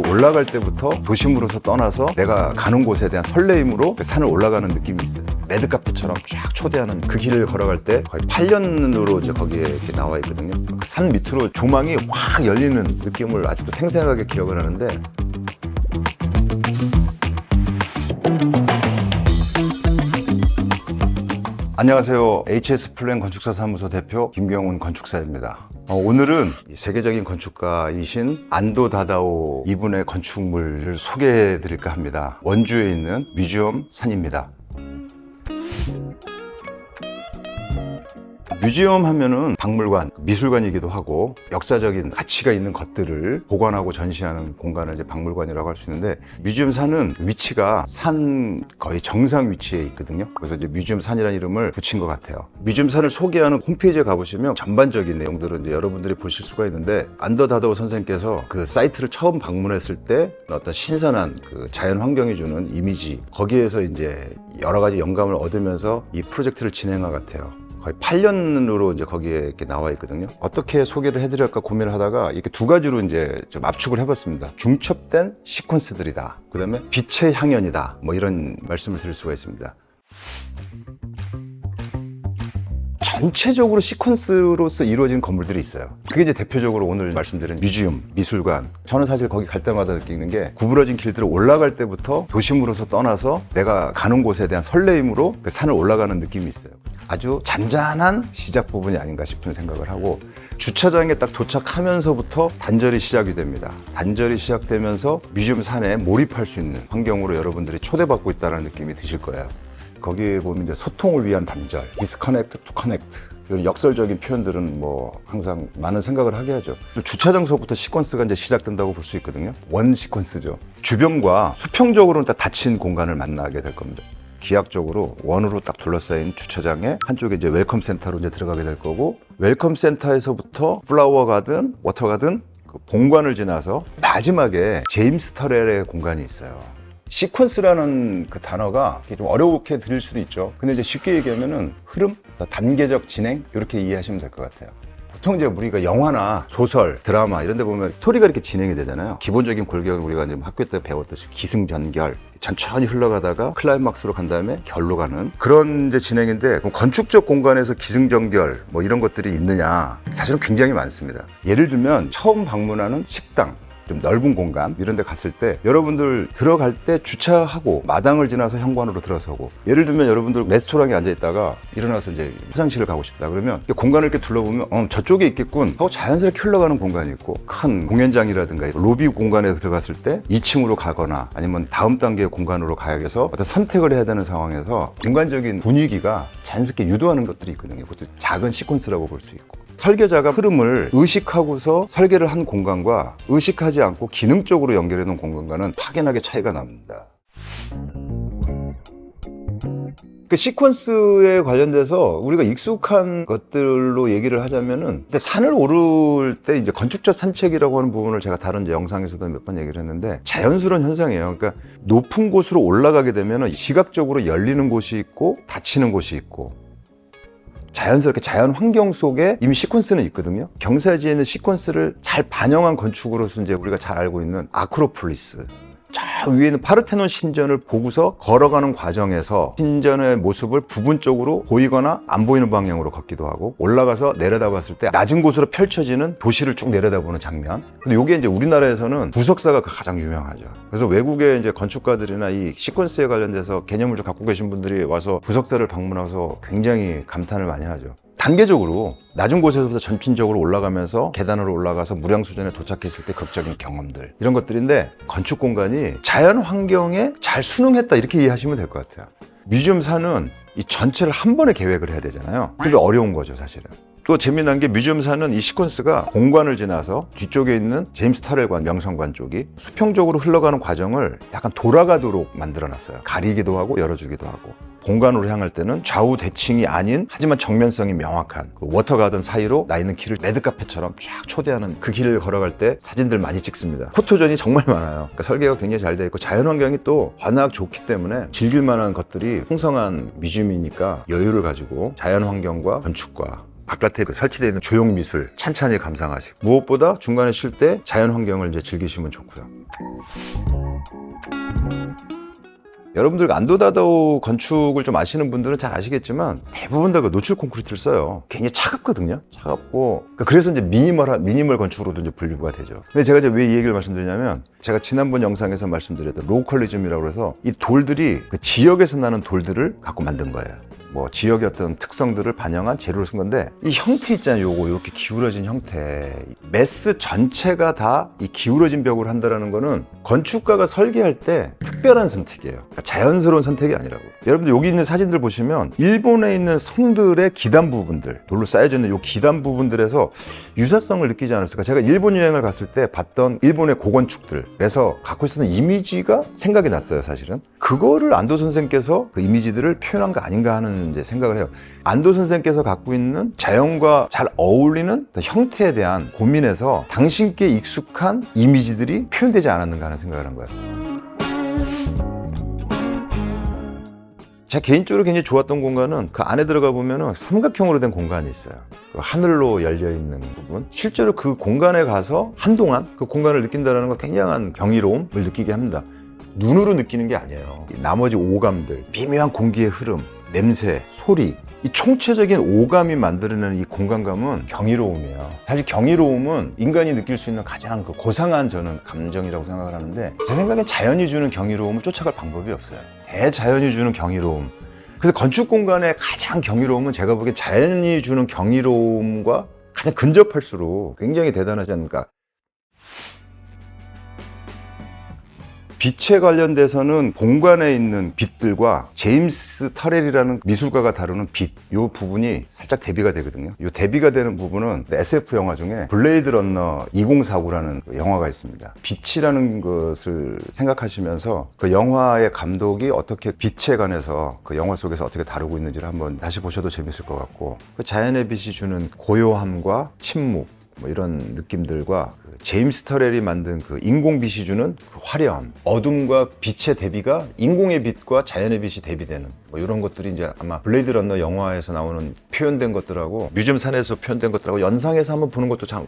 산을 올라갈 때부터 도심으로서 떠나서 내가 가는 곳에 대한 설레임으로 그 산을 올라가는 느낌이 있어요. 레드카펫처럼 쫙 초대하는 그 길을 걸어갈 때 거의 8년으로 이제 거기에 이렇게 나와 있거든요. 그 산 밑으로 조망이 확 열리는 느낌을 아직도 생생하게 기억을 하는데, 안녕하세요. HS 플랜 건축사 사무소 대표 김경훈 건축사입니다. 오늘은 세계적인 건축가이신 안도 다다오 이분의 건축물을 소개해 드릴까 합니다. 원주에 있는 뮤지엄 산입니다. 뮤지엄 하면은 박물관, 미술관이기도 하고 역사적인 가치가 있는 것들을 보관하고 전시하는 공간을 이제 박물관이라고 할 수 있는데, 뮤지엄 산은 위치가 산 거의 정상 위치에 있거든요. 그래서 이제 뮤지엄 산이라는 이름을 붙인 것 같아요. 뮤지엄 산을 소개하는 홈페이지에 가보시면 전반적인 내용들을 이제 여러분들이 보실 수가 있는데, 안도 다다오 선생님께서 그 사이트를 처음 방문했을 때 어떤 신선한 그 자연 환경이 주는 이미지, 거기에서 이제 여러 가지 영감을 얻으면서 이 프로젝트를 진행한 것 같아요. 거의 8년으로 이제 거기에 이렇게 나와 있거든요. 어떻게 소개를 해드릴까 고민을 하다가 이렇게 두 가지로 이제 좀 압축을 해봤습니다. 중첩된 시퀀스들이다. 그 다음에 빛의 향연이다. 뭐 이런 말씀을 드릴 수가 있습니다. 전체적으로 시퀀스로서 이루어진 건물들이 있어요. 그게 이제 대표적으로 오늘 말씀드린 뮤지엄, 미술관. 저는 사실 거기 갈 때마다 느끼는 게, 구부러진 길들을 올라갈 때부터 도심으로서 떠나서 내가 가는 곳에 대한 설레임으로 그 산을 올라가는 느낌이 있어요. 아주 잔잔한 시작 부분이 아닌가 싶은 생각을 하고, 주차장에 딱 도착하면서부터 단절이 시작이 됩니다. 단절이 시작되면서 뮤지엄 산에 몰입할 수 있는 환경으로 여러분들이 초대받고 있다는 느낌이 드실 거예요. 거기에 보면 이제 소통을 위한 단절, 디스커넥트 투 커넥트, 이런 역설적인 표현들은 뭐 항상 많은 생각을 하게 하죠. 주차장서부터 시퀀스가 이제 시작된다고 볼 수 있거든요. 원 시퀀스죠. 주변과 수평적으로는 딱 닫힌 공간을 만나게 될 겁니다. 기하학적으로 원으로 딱 둘러싸인 주차장에 한쪽에 이제 웰컴 센터로 이제 들어가게 될 거고, welcome 센터에서부터 플라워 가든, 워터 가든 그 본관을 지나서 마지막에 제임스 터렐의 공간이 있어요. 시퀀스라는 그 단어가 좀 어렵게 들릴 수도 있죠. 근데 이제 쉽게 얘기하면은 흐름, 단계적 진행, 이렇게 이해하시면 될 것 같아요. 보통 이제 우리가 영화나 소설, 드라마 이런 데 보면 스토리가 이렇게 진행이 되잖아요. 기본적인 골격은 우리가 이제 학교 때 배웠듯이 기승전결, 천천히 흘러가다가 클라이막스로 간 다음에 결로 가는 그런 이제 진행인데, 그럼 건축적 공간에서 기승전결 뭐 이런 것들이 있느냐? 사실은 굉장히 많습니다. 예를 들면 처음 방문하는 식당, 좀 넓은 공간 이런 데 갔을 때 여러분들 들어갈 때 주차하고 마당을 지나서 현관으로 들어서고, 예를 들면 여러분들 레스토랑에 앉아 있다가 일어나서 이제 화장실을 가고 싶다 그러면 공간을 이렇게 둘러보면 저쪽에 있겠군 하고 자연스럽게 흘러가는 공간이 있고, 큰 공연장이라든가 로비 공간에 들어갔을 때 2층으로 가거나 아니면 다음 단계의 공간으로 가야 해서 어떤 선택을 해야 되는 상황에서 공간적인 분위기가 자연스럽게 유도하는 것들이 있거든요. 그것도 작은 시퀀스라고 볼 수 있고, 설계자가 흐름을 의식하고서 설계를 한 공간과 의식하지 않고 기능적으로 연결해 놓은 공간과는 확연하게 차이가 납니다. 그 시퀀스에 관련돼서 우리가 익숙한 것들로 얘기를 하자면은, 근데 산을 오를 때 이제 건축적 산책이라고 하는 부분을 제가 다른 이제 영상에서도 몇 번 얘기를 했는데, 자연스러운 현상이에요. 그러니까 높은 곳으로 올라가게 되면은 시각적으로 열리는 곳이 있고 닫히는 곳이 있고, 자연스럽게 자연 환경 속에 이미 시퀀스는 있거든요. 경사지에 있는 시퀀스를 잘 반영한 건축으로서 이제 우리가 잘 알고 있는 아크로폴리스, 저 위에는 파르테논 신전을 보고서 걸어가는 과정에서 신전의 모습을 부분적으로 보이거나 안 보이는 방향으로 걷기도 하고, 올라가서 내려다봤을 때 낮은 곳으로 펼쳐지는 도시를 쭉 내려다보는 장면. 근데 이게 이제 우리나라에서는 부석사가 가장 유명하죠. 그래서 외국의 이제 건축가들이나 이 시퀀스에 관련돼서 개념을 좀 갖고 계신 분들이 와서 부석사를 방문해서 굉장히 감탄을 많이 하죠. 단계적으로 낮은 곳에서부터 점진적으로 올라가면서 계단으로 올라가서 무량 수준에 도착했을 때 극적인 경험들, 이런 것들인데, 건축 공간이 자연 환경에 잘 순응했다 이렇게 이해하시면 될 것 같아요. 뮤지엄 산은 이 전체를 한 번에 계획을 해야 되잖아요. 그게 어려운 거죠, 사실은. 또 재미난 게 뮤지엄 산은 이 시퀀스가 본관을 지나서 뒤쪽에 있는 제임스 터렐관 명성관 쪽이 수평적으로 흘러가는 과정을 약간 돌아가도록 만들어놨어요. 가리기도 하고 열어주기도 하고, 본관으로 향할 때는 좌우 대칭이 아닌 하지만 정면성이 명확한 그 워터가든 사이로 나 있는 길을 레드카펫처럼 쫙 초대하는 그 길을 걸어갈 때 사진들 많이 찍습니다. 포토존이 정말 많아요. 그러니까 설계가 굉장히 잘 되어 있고, 자연환경이 또 워낙 좋기 때문에 즐길 만한 것들이 풍성한 뮤지엄이니까 여유를 가지고 자연환경과 건축과 바깥에 설치되어 있는 조형미술 찬찬히 감상하시고, 무엇보다 중간에 쉴 때 자연환경을 이제 즐기시면 좋고요. 여러분들 안도다다오 건축을 좀 아시는 분들은 잘 아시겠지만 대부분 다 그 노출 콘크리트를 써요. 굉장히 차갑거든요. 차갑고 그래서 이제 미니멀 건축으로도 이제 분류가 되죠. 근데 제가 이제 왜 이 얘기를 말씀드리냐면 제가 지난번 영상에서 말씀드렸던 로컬리즘이라고 해서 이 돌들이 그 지역에서 나는 돌들을 갖고 만든 거예요. 뭐 지역의 어떤 특성들을 반영한 재료를 쓴 건데 이 형태 있잖아요. 요거 이렇게 기울어진 형태, 메스 전체가 다 이 기울어진 벽으로 한다는 거는 건축가가 설계할 때 특별한 선택이에요. 그러니까 자연스러운 선택이 아니라고. 여러분들 여기 있는 사진들 보시면 일본에 있는 성들의 기단 부분들, 돌로 쌓여져 있는 요 기단 부분들에서 유사성을 느끼지 않았을까. 제가 일본 여행을 갔을 때 봤던 일본의 고건축들에서 갖고 있었던 이미지가 생각이 났어요. 사실은 그거를 안도 선생께서 그 이미지들을 표현한 거 아닌가 하는 이제 생각을 해요. 안도 선생께서 갖고 있는 자연과 잘 어울리는 형태에 대한 고민에서 당신께 익숙한 이미지들이 표현되지 않았는가 하는 생각을 한 거예요. 제가 개인적으로 굉장히 좋았던 공간은 그 안에 들어가 보면은 삼각형으로 된 공간이 있어요. 그 하늘로 열려 있는 부분. 실제로 그 공간에 가서 한동안 그 공간을 느낀다는 건 굉장한 경이로움을 느끼게 합니다. 눈으로 느끼는 게 아니에요. 나머지 오감들, 미묘한 공기의 흐름, 냄새, 소리, 이 총체적인 오감이 만들어내는 이 공간감은 경이로움이에요. 사실 경이로움은 인간이 느낄 수 있는 가장 그 고상한 저는 감정이라고 생각을 하는데 제 생각엔 자연이 주는 경이로움을 쫓아갈 방법이 없어요. 대자연이 주는 경이로움. 그래서 건축 공간의 가장 경이로움은 제가 보기엔 자연이 주는 경이로움과 가장 근접할수록 굉장히 대단하지 않을까. 빛에 관련돼서는 공간에 있는 빛들과 제임스 터렐이라는 미술가가 다루는 빛, 이 부분이 살짝 대비가 되거든요. 이 대비가 되는 부분은 SF 영화 중에 블레이드 러너 2049라는 영화가 있습니다. 빛이라는 것을 생각하시면서 그 영화의 감독이 어떻게 빛에 관해서 그 영화 속에서 어떻게 다루고 있는지를 한번 다시 보셔도 재밌을 것 같고, 그 자연의 빛이 주는 고요함과 침묵, 뭐 이런 느낌들과 그 제임스 터렐이 만든 그 인공빛이 주는 그 화려함, 어둠과 빛의 대비가 인공의 빛과 자연의 빛이 대비되는 뭐 이런 것들이 이제 아마 블레이드 러너 영화에서 나오는 표현된 것들하고 뮤지엄 산에서 표현된 것들하고 연상해서 한번 보는 것도 참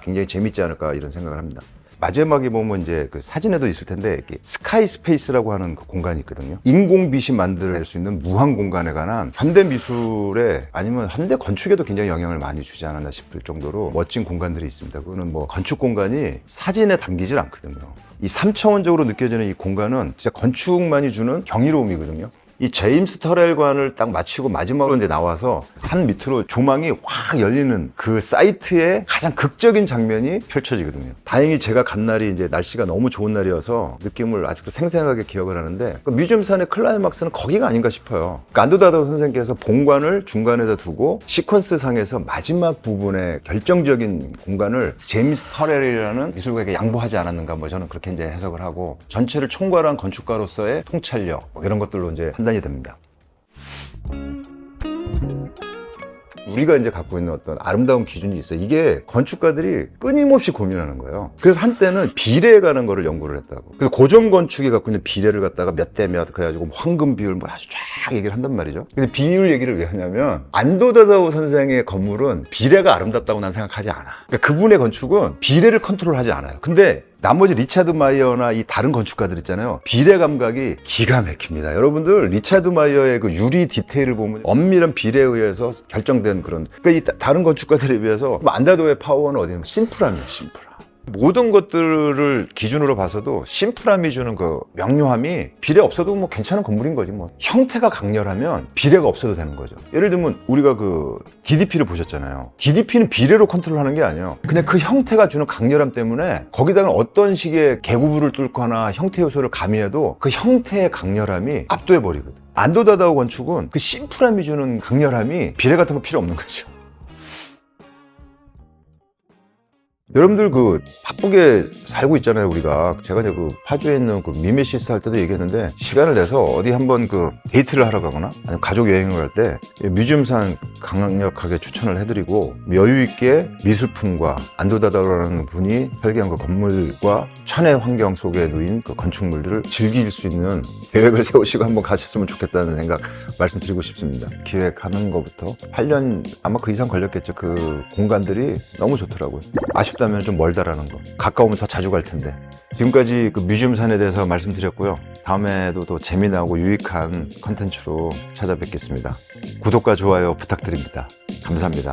굉장히 재밌지 않을까 이런 생각을 합니다. 마지막에 보면 이제 그 사진에도 있을 텐데 이렇게 스카이 스페이스라고 하는 그 공간이 있거든요. 인공빛이 만들어낼 수 있는 무한 공간에 관한 현대 미술에 아니면 현대 건축에도 굉장히 영향을 많이 주지 않았나 싶을 정도로 멋진 공간들이 있습니다. 그거는 뭐 건축 공간이 사진에 담기질 않거든요. 이 3차원적으로 느껴지는 이 공간은 진짜 건축만이 주는 경이로움이거든요. 이 제임스 터렐관을 딱 마치고 마지막으로 이제 나와서 산 밑으로 조망이 확 열리는 그 사이트의 가장 극적인 장면이 펼쳐지거든요. 다행히 제가 간 날이 이제 날씨가 너무 좋은 날이어서 느낌을 아직도 생생하게 기억을 하는데 그 뮤지엄산의 클라이막스는 거기가 아닌가 싶어요. 그러니까 안도다다오 선생님께서 본관을 중간에다 두고 시퀀스 상에서 마지막 부분의 결정적인 공간을 제임스 터렐이라는 미술가에게 양보하지 않았는가, 뭐 저는 그렇게 이제 해석을 하고, 전체를 총괄한 건축가로서의 통찰력 뭐 이런 것들로 이제 판단이 됩니다. 우리가 이제 갖고 있는 어떤 아름다운 기준이 있어요. 이게 건축가들이 끊임없이 고민하는 거예요. 그래서 한때는 비례에 관한 거를 연구를 했다고. 그래서 고전 건축이 갖고 있는 비례를 갖다가 몇 대 몇 그래가지고 황금 비율 뭐 아주 쫙 얘기를 한단 말이죠. 근데 비율 얘기를 왜 하냐면 안도다다오 선생의 건물은 비례가 아름답다고 난 생각하지 않아. 그러니까 그분의 건축은 비례를 컨트롤하지 않아요. 근데 나머지 리차드 마이어나 이 다른 건축가들 있잖아요. 비례 감각이 기가 막힙니다. 여러분들 리차드 마이어의 그 유리 디테일을 보면 엄밀한 비례에 의해서 결정된 그런, 그러니까 이 다른 건축가들에 비해서 안다도의 파워는 어디냐면 심플함이에요. 심플함. 모든 것들을 기준으로 봐서도 심플함이 주는 그 명료함이 비례 없어도 뭐 괜찮은 건물인 거지 뭐. 형태가 강렬하면 비례가 없어도 되는 거죠. 예를 들면 우리가 그 DDP를 보셨잖아요. DDP는 비례로 컨트롤하는 게 아니에요. 그냥 그 형태가 주는 강렬함 때문에 거기다가 어떤 식의 개구부를 뚫거나 형태 요소를 가미해도 그 형태의 강렬함이 압도해 버리거든. 안도다다오 건축은 그 심플함이 주는 강렬함이 비례 같은 거 필요 없는 거죠. 여러분들 그 바쁘게 살고 있잖아요. 우리가 제가 이제 그 파주에 있는 그 미메시스 할 때도 얘기했는데, 시간을 내서 어디 한번 그 데이트를 하러 가거나 아니면 가족 여행을 갈 때 뮤지엄산 강력하게 추천을 해드리고, 여유 있게 미술품과 안도다다오라는 분이 설계한 그 건물과 천혜 환경 속에 놓인 그 건축물들을 즐길 수 있는 계획을 세우시고 한번 가셨으면 좋겠다는 생각 말씀드리고 싶습니다. 기획하는 것부터 8년 아마 그 이상 걸렸겠죠. 그 공간들이 너무 좋더라고요. 아쉽다. 싶다면 좀 멀다라는 거. 가까우면 더 자주 갈 텐데. 지금까지 그 뮤지엄산에 대해서 말씀드렸고요. 다음에도 더 재미나고 유익한 컨텐츠로 찾아뵙겠습니다. 구독과 좋아요 부탁드립니다. 감사합니다.